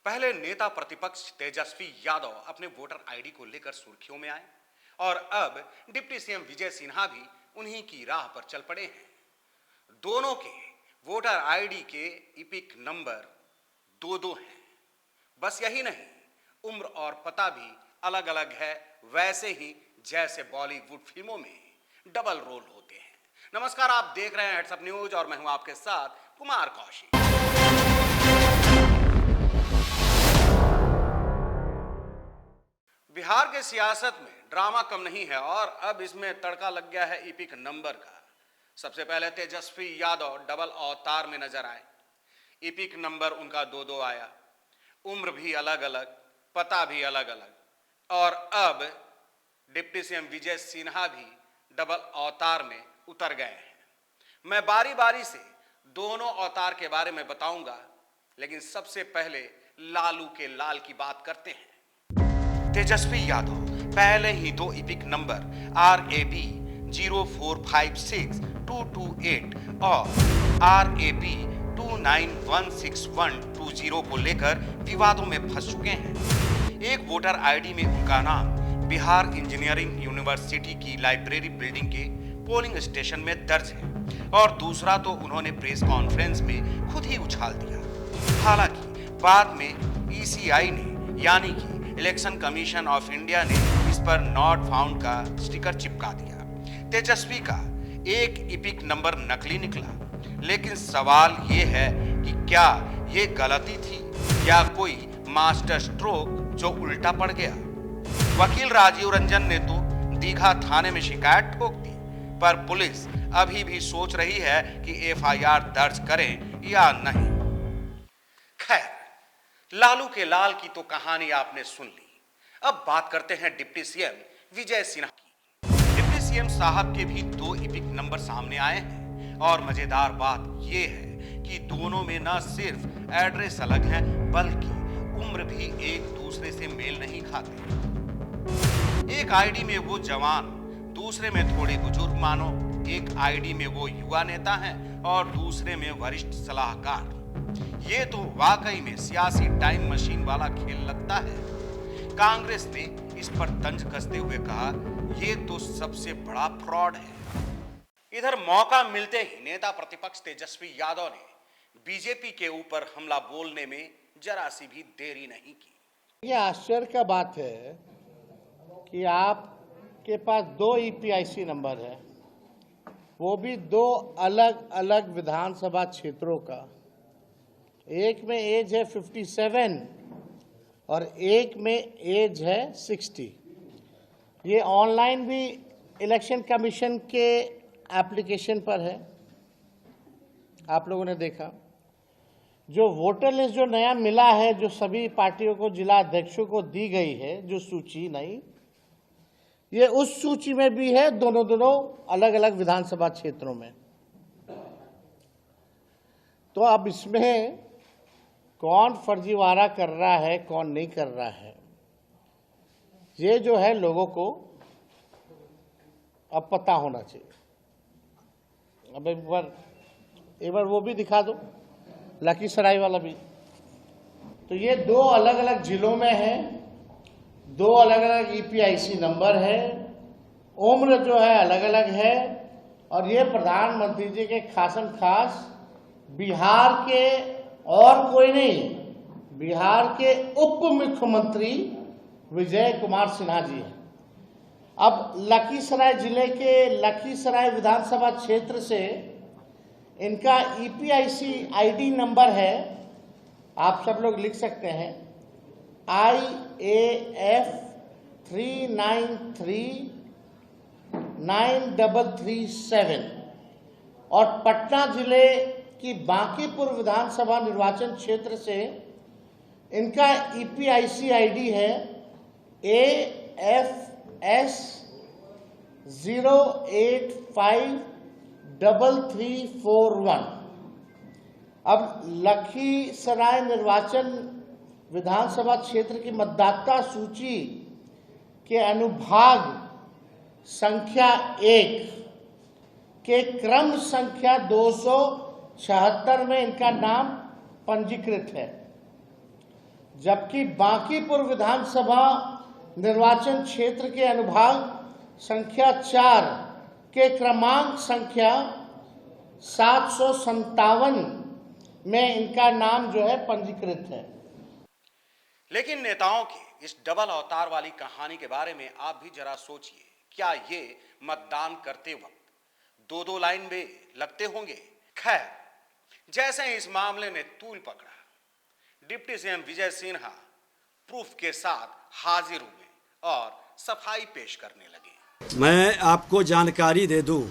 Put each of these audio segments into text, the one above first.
पहले नेता प्रतिपक्ष तेजस्वी यादव अपने वोटर आईडी को लेकर सुर्खियों में आए और अब डिप्टी सीएम विजय सिन्हा भी उन्हीं की राह पर चल पड़े हैं। दोनों के वोटर आईडी के इपिक नंबर दो हैं। बस यही नहीं, उम्र और पता भी अलग अलग है, वैसे ही जैसे बॉलीवुड फिल्मों में डबल रोल होते हैं। नमस्कार, आप देख रहे हैं हेड्स अप न्यूज और मैं हूं आपके साथ कुमार कौशिक। बिहार के सियासत में ड्रामा कम नहीं है और अब इसमें तड़का लग गया है इपिक नंबर का। सबसे पहले तेजस्वी यादव डबल अवतार में नजर आए। इपिक नंबर उनका दो आया, उम्र भी अलग अलग, पता भी अलग अलग। और अब डिप्टी सीएम विजय सिन्हा भी डबल अवतार में उतर गए हैं। मैं बारी बारी से दोनों अवतार के बारे में बताऊंगा, लेकिन सबसे पहले लालू के लाल की बात करते हैं। तेजस्वी यादव पहले ही दो इपिक नंबर RAB 0456228 और RAB 29162120 को लेकर विवादों में फंस चुके हैं। एक वोटर आईडी में उनका नाम बिहार इंजीनियरिंग यूनिवर्सिटी की लाइब्रेरी बिल्डिंग के पोलिंग स्टेशन में दर्ज है और दूसरा तो उन्होंने प्रेस कॉन्फ्रेंस में खुद ही उछाल दिया। हालांकि बाद में ECI ने यानी कि इलेक्शन कमीशन ऑफ इंडिया ने इस पर नॉट फाउंड का स्टिकर चिपका दिया। तेजस्वी का एक इपिक नंबर नकली निकला, लेकिन सवाल ये है कि क्या ये गलती थी या कोई मास्टर स्ट्रोक जो उल्टा पड़ गया। वकील राजीव रंजन ने तो दीघा थाने में शिकायत ठोक दी, पर पुलिस अभी भी सोच रही है कि FIR दर्ज करें या नहीं। खैर, लालू के लाल की तो कहानी आपने सुन ली। अब बात करते हैं डिप्टी सीएम विजय सिन्हा की। डिप्टी सीएम साहब के भी दो इपिक नंबर सामने आए हैं और मजेदार बात यह है कि दोनों में न सिर्फ एड्रेस अलग है, बल्कि उम्र भी एक दूसरे से मेल नहीं खाते। एक आईडी में वो जवान, दूसरे में थोड़े बुजुर्ग मानो। एक आईडी में वो युवा नेता हैं और दूसरे में वरिष्ठ सलाहकार। ये तो वाकई में सियासी टाइम मशीन वाला खेल लगता है। कांग्रेस ने इस पर तंज कसते हुए कहा, ये तो सबसे बड़ा फ्रॉड है। इधर मौका मिलते ही नेता प्रतिपक्ष तेजस्वी यादव ने बीजेपी के ऊपर हमला बोलने में जरा सी भी देरी नहीं की। ये आश्चर्य का बात है कि आपके पास दो EPIC नंबर है, वो भी दो अलग अलग विधानसभा क्षेत्रों का। एक में एज है 57 और एक में एज है 60। ये ऑनलाइन भी इलेक्शन कमीशन के एप्लीकेशन पर है, आप लोगों ने देखा। जो वोटर लिस्ट जो नया मिला है, जो सभी पार्टियों को, जिला अध्यक्षों को दी गई है, जो सूची नहीं, ये उस सूची में भी है, दोनों अलग अलग विधानसभा क्षेत्रों में। तो अब इसमें कौन फर्जीवाड़ा कर रहा है, कौन नहीं कर रहा है, ये जो है लोगों को अब पता होना चाहिए। अब एक बार वो भी दिखा दो, लखीसराय वाला भी। तो ये दो अलग अलग जिलों में है, दो अलग अलग EPIC नंबर है, उम्र जो है अलग अलग है। और ये प्रधानमंत्री जी के खासम खास बिहार के और कोई नहीं, बिहार के उप मुख्यमंत्री विजय कुमार सिन्हा जी हैं। अब लखीसराय जिले के लखीसराय विधानसभा क्षेत्र से इनका EPIC ID नंबर है, आप सब लोग लिख सकते हैं, IAF 393937। और पटना जिले की बांकीपुर विधानसभा निर्वाचन क्षेत्र से इनका EPIC ID है AFS 0853341। अब लखीसराय निर्वाचन विधानसभा क्षेत्र की मतदाता सूची के अनुभाग संख्या 1 के क्रम संख्या 276 में इनका नाम पंजीकृत है। जबकि बांकीपुर विधानसभा निर्वाचन क्षेत्र के अनुभाग संख्या 4 के क्रमांक संख्या 757 में इनका नाम जो है पंजीकृत है। लेकिन नेताओं की इस डबल अवतार वाली कहानी के बारे में आप भी जरा सोचिए, क्या ये मतदान करते वक्त दो दो लाइन में लगते होंगे? खैर, जैसे ही इस मामले ने तूल पकड़ा, deputy CM Vijay Sinha proof के साथ हाजिर हुए और सफाई पेश करने लगे। मैं आपको जानकारी दे दूं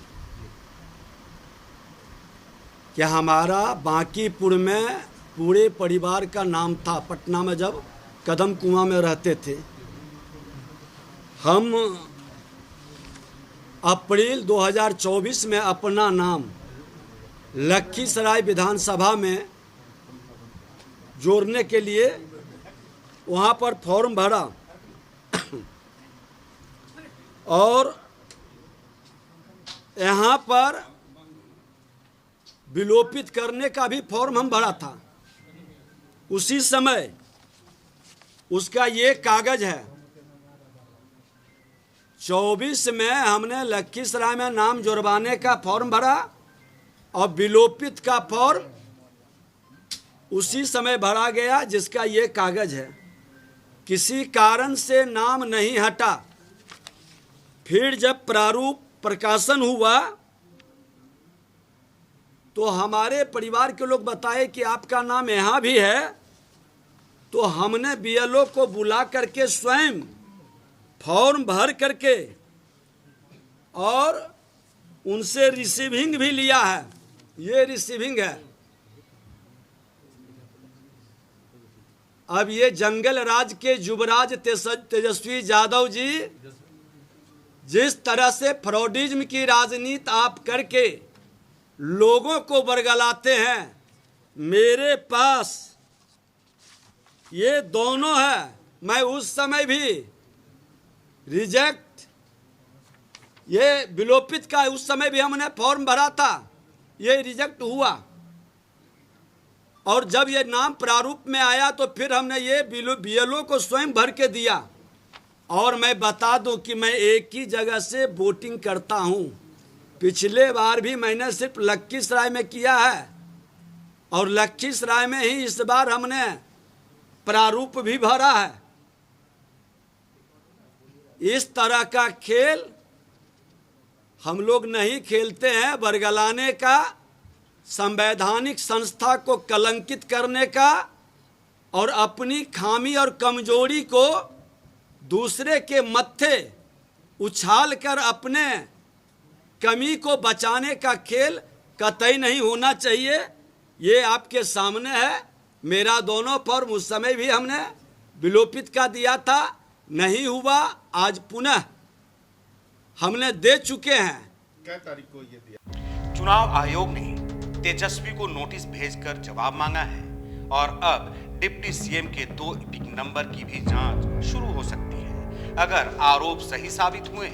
कि हमारा बांकीपुर में पूरे परिवार का नाम था। पटना में जब कदम कुआं में रहते थे, हम अप्रैल 2024 में अपना नाम लखीसराय विधानसभा में जोड़ने के लिए वहाँ पर फॉर्म भरा और यहाँ पर विलोपित करने का भी फॉर्म हम भरा था। उसी समय उसका ये कागज है। 24 में हमने लखीसराय में नाम जुड़वाने का फॉर्म भरा और विलोपित का फॉर्म उसी समय भरा गया, जिसका ये कागज है। किसी कारण से नाम नहीं हटा। फिर जब प्रारूप प्रकाशन हुआ तो हमारे परिवार के लोग बताए कि आपका नाम यहाँ भी है। तो हमने बीएलओ को बुला करके स्वयं फॉर्म भर करके और उनसे रिसीविंग भी लिया है। ये रिसीविंग है। अब ये जंगल राज के युवराज तेजस्वी यादव जी जिस तरह से फ्रॉडिज्म की राजनीति आप करके लोगों को बरगलाते हैं, मेरे पास ये दोनों है। मैं उस समय भी रिजेक्ट, ये विलोपित का उस समय भी हमने फॉर्म भरा था, ये रिजेक्ट हुआ। और जब ये नाम प्रारूप में आया तो फिर हमने ये बीएलओ को स्वयं भर के दिया। और मैं बता दूं कि मैं एक ही जगह से वोटिंग करता हूं। पिछले बार भी मैंने सिर्फ लखीसराय में किया है और लखीसराय में ही इस बार हमने प्रारूप भी भरा है। इस तरह का खेल हम लोग नहीं खेलते हैं। बरगलाने का, संवैधानिक संस्था को कलंकित करने का और अपनी खामी और कमजोरी को दूसरे के मत्थे उछाल कर अपने कमी को बचाने का खेल कतई नहीं होना चाहिए। ये आपके सामने है। मेरा दोनों फॉर्म उस समय भी हमने विलोपित का दिया था, नहीं हुआ। आज पुनः हमने दे चुके हैं। क्या तारीख को ये दिया? चुनाव आयोग ने तेजस्वी को नोटिस भेजकर जवाब मांगा है और अब डिप्टी सीएम के 2 इपिक नंबर की भी जांच शुरू हो सकती है। अगर आरोप सही साबित हुए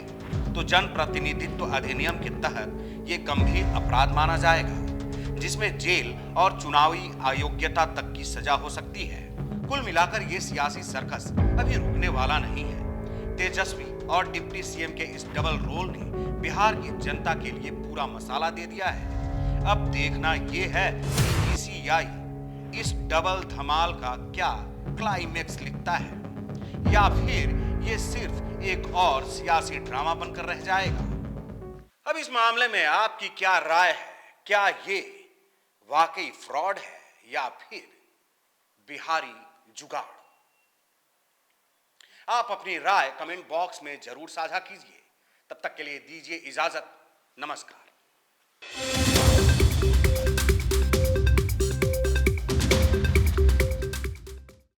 तो जनप्रतिनिधित्व अधिनियम के तहत ये गंभीर अपराध माना जाएगा, जिसमें जेल और चुनावी अयोग्यता तक की सजा हो सकती है। कुल मिलाकर ये सियासी सर्कस अभी रुकने वाला नहीं है। तेजस्वी और डिप्टी सीएम के इस डबल रोल ने बिहार की जनता के लिए पूरा मसाला दे दिया है। अब देखना ये है कि पीसीआई इस डबल धमाल का क्या क्लाइमेक्स लिखता है या फिर ये सिर्फ एक और सियासी ड्रामा बनकर रह जाएगा। अब इस मामले में आपकी क्या राय है? क्या ये वाकई फ्रॉड है या फिर बिहारी जुगाड़? आप अपनी राय कमेंट बॉक्स में जरूर साझा कीजिए। तब तक के लिए दीजिए इजाजत। नमस्कार।